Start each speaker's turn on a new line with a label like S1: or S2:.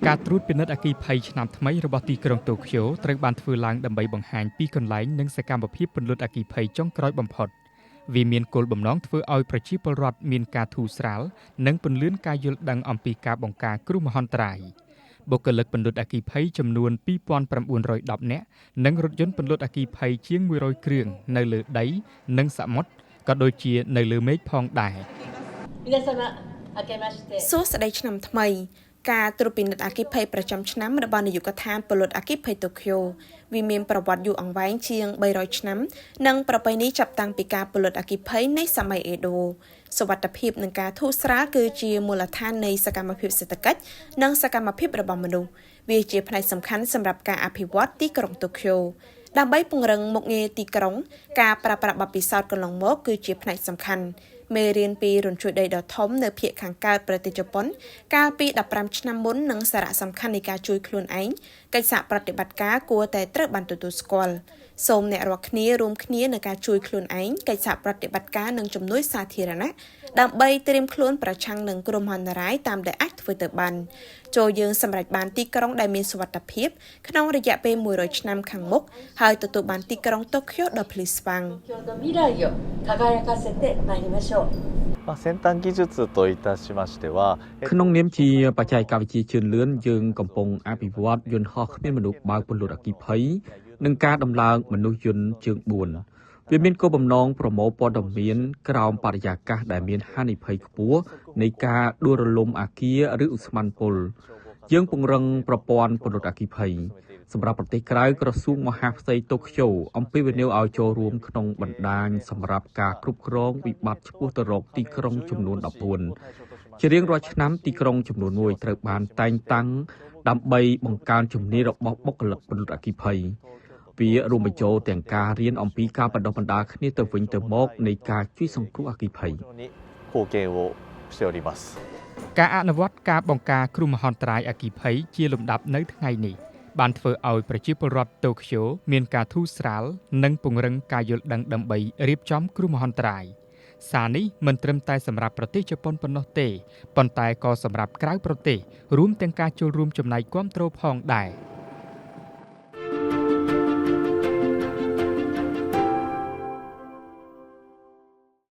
S1: ការត្រួតពិនិត្យអគ្គិភ័យឆ្នាំថ្មីរបស់ទីក្រុងតូក្យូត្រូវបានធ្វើឡើងដើម្បីបង្ហាញពីកន្លែងនិងសកម្មភាពពន្លត់អគ្គិភ័យចុងក្រោយបំផុតវាមានគោលបំណងធ្វើឲ្យប្រជាពលរដ្ឋមានការធូរស្រាលនិងពន្លឿនការយល់ដឹងអំពីការបង្ការគ្រោះមហន្តរាយបុគ្គលិកពន្លត់អគ្គិភ័យចំនួន2910នាក់និងរថយន្តពន្លត់អគ្គិភ័យជាង100គ្រឿងនៅលើដីនិងសមុទ្រក៏ដូចជានៅលើមេឃផងដែរ
S2: សួស្តីឆ្នាំថ្មីការត្រួតពិនិត្យអគ្គិភ័យប្រចាំឆ្នាំរបស់នាយកដ្ឋានពលរដ្ឋអគ្គិភ័យតូក្យូវាមានប្រវត្តិយូរអង្វែងជាង300ឆ្នាំនិងប្រពៃណីចាប់តាំងពីការពលរដ្ឋអគ្គិភ័យនៃសម័យអេដូសុវត្ថិភាពនិងការធូរស្រាលគឺជាមូលដ្ឋាននៃសកម្មភាពសេដ្ឋកិច្ចនិងសកម្មភាពរបស់មនុស្សវាជាផ្នែកសំខាន់សម្រាប់ការអភិវឌ្ឍទីក្រុងតូក្យូដើម្បីពង្រឹងមុខងារទីក្រុងការប្រើប្រាស់បទពិសោធន៍កន្លងមកគឺជាផ្នែកសំខាន់មេរៀនពីរញ្ជួយដីដ៏ធំនៅភាគខាងកើតប្រទេសជប៉ុនកាលពី15ឆ្នាំមុននិងសារៈសំខាន់នៃការជួយខ្លួនឯងកិច្ចសហប្រតិបត្តិការគួរតែត្រូវបានទទួលស្គាល់សូមអ្នករាល់គ្នារួមគ្នានៅការជួយខ្លួនឯងកិច្ចសហប្រតិបត្តិការនិងជំនួយសាធារណៈដើម្បីត្រៀមខ្លួនប្រឆាំងនឹងគ្រោះមហន្តរាយតាមដែលអាចធ្វើទៅបានចូលយើងសម្រេចបានទីក្រុងដែលមានសុវត្ថិភាពក្នុងរយៈពេល100ឆ្នាំខាងមុខហើយទទួលបានទីក្រុងតូក្យូដ៏ភ្លឺស្វាង
S3: 先端技術といたしましては
S4: ក្នុងនាមជាបច្ចេកវិទ្យាជឿនលឿនយើងកំពុងអភិវឌ្ឍយន្តហោះគ្មានមនុស្សបើកពន្លត់អគ្គិភ័យនិងការដំឡើងមនុស្សយន្តជើង4វាមានគោលបំណងប្រមូលព័ត៌មានក្រោមបរិយាកាសដែលមានហានិភ័យខ្ពស់នៃការដួលរលំអគារឬឧស្ម័នពុលយើងពង្រឹងប្រព័ន្ធពន្លត់អគ្គិភ័យសម្រាប់ប្រទេសក្រៅក្រសួងមហាផ្ទៃតូក្យូអំពាវនាវឲ្យចូលរួមក្នុងបណ្ដាញសម្រាប់ការគ្រប់គ្រងវិបត្តិឆ្ពោះទៅរកទីក្រុងចំនួន14ជារៀងរាល់ឆ្នាំទីក្រុងចំនួន1ត្រូវបានតែងតាំងដើម្បីបង្កើនជំនាញរបស់បុគ្គលិកពន្លត់អគ្គិភ័យវារួមបញ្ចូលទាំងការរៀនអំពីការបណ្ដុះបណ្ដាលគ្នាទៅវិញទៅមកនៃការជួយសង្គ្រោះអគ្គិភ័យ
S1: ការអនុវត្តការបង្ការគ្រោះមហន្តរាយអគ្គិភ័យជាលំដាប់នៅថ្ងៃនេះបានធ្វើឲ្យប្រជាពលរដ្ឋតូក្យូមានការធូរស្រាលនិងពង្រឹងការយល់ដឹងដើម្បីរៀបចំគ្រោះមហន្តរាយសារនេះមិនត្រឹមតែសម្រាប់ប្រទេសជប៉ុនប៉ុណ្ណោះទេប៉ុន្តែក៏សម្រាប់ក្រៅប្រទេសរួមទាំងការចូលរួមចំណែកគាំទ្រផងដែរ